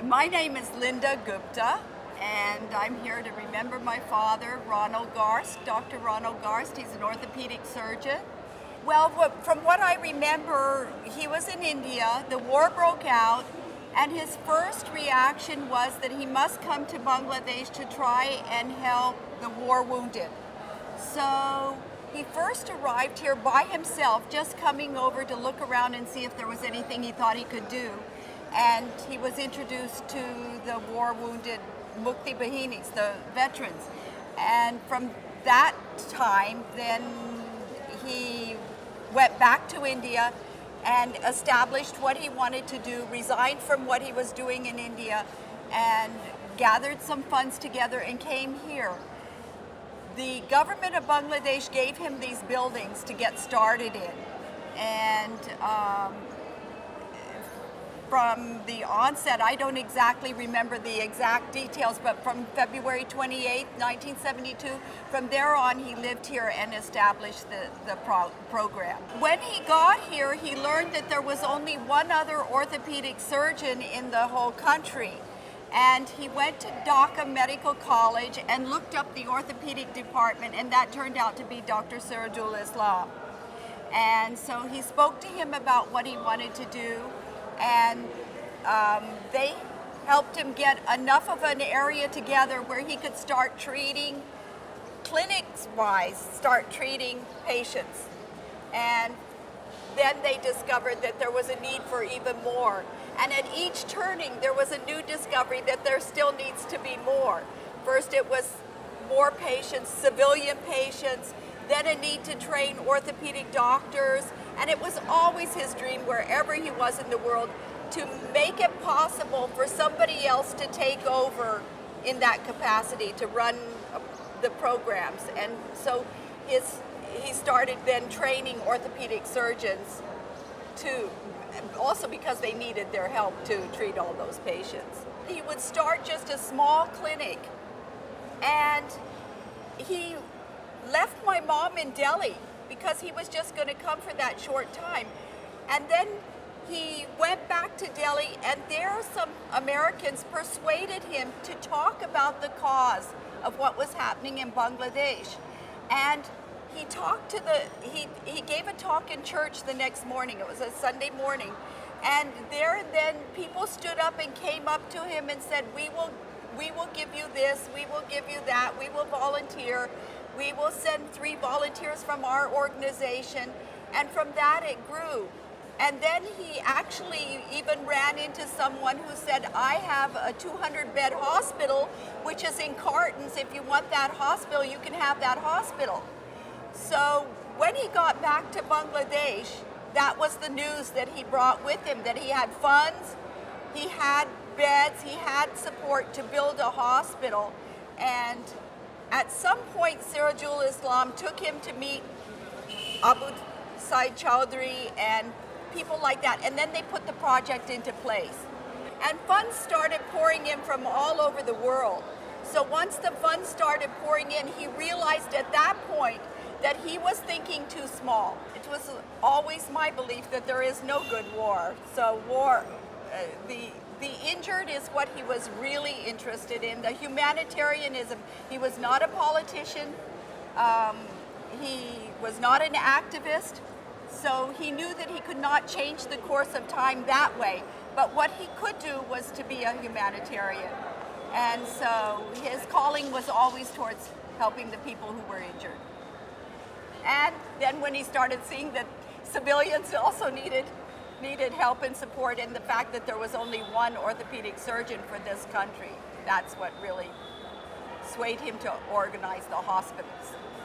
My name is Linda Gupta, and I'm here to remember my father, Ronald Garst, Dr. Ronald Garst. He's an orthopedic surgeon. Well, from what I remember, he was in India, the war broke out, and his first reaction was that he must come to Bangladesh to try and help the war wounded. So he first arrived here by himself, just coming over to look around and see if there was anything he thought he could do. And he was introduced to the war-wounded Mukti Bahinis, the veterans. And from that time, then he went back to India and established what he wanted to do, resigned from what he was doing in India, and gathered some funds together and came here. The government of Bangladesh gave him these buildings to get started in. And from the onset, I don't exactly remember the exact details, but from February 28, 1972, from there on he lived here and established the program. When he got here, he learned that there was only one other orthopedic surgeon in the whole country. And he went to Dhaka Medical College and looked up the orthopedic department, and that turned out to be Dr. Sirajul Islam. And so he spoke to him about what he wanted to do, and they helped him get enough of an area together where he could start treating, clinics-wise, start treating patients. And then they discovered that there was a need for even more. And at each turning, there was a new discovery that there still needs to be more. First, it was more patients, civilian patients, then a need to train orthopedic doctors, and it was always his dream, wherever he was in the world, to make it possible for somebody else to take over in that capacity, to run the programs. And so he started then training orthopedic surgeons too, also because they needed their help to treat all those patients. He would start just a small clinic, and he left my mom in Delhi because he was just going to come for that short time. And then he went back to Delhi, and there some Americans persuaded him to talk about the cause of what was happening in Bangladesh. And he talked to he gave a talk in church the next morning. It was a Sunday morning. And there and then people stood up and came up to him and said, we will give you this, we will give you that, we will volunteer, we will send 3 volunteers from our organization. And from that it grew. And then he actually even ran into someone who said, I have a 200-bed hospital, which is in Cartons. If you want that hospital, you can have that hospital. So when he got back to Bangladesh, that was the news that he brought with him, that he had funds, he had beds, he had support to build a hospital. And at some point, Sirajul Islam took him to meet Abu Said Chowdhury and people like that, and then they put the project into place. And funds started pouring in from all over the world. So once the funds started pouring in, he realized at that point that he was thinking too small. It was always my belief that there is no good war. So the injured is what he was really interested in. The humanitarianism, he was not a politician, he was not an activist, so he knew that he could not change the course of time that way. But what he could do was to be a humanitarian. And so his calling was always towards helping the people who were injured. And then when he started seeing that civilians also needed help and support, and the fact that there was only one orthopedic surgeon for this country, that's what really swayed him to organize the hospitals.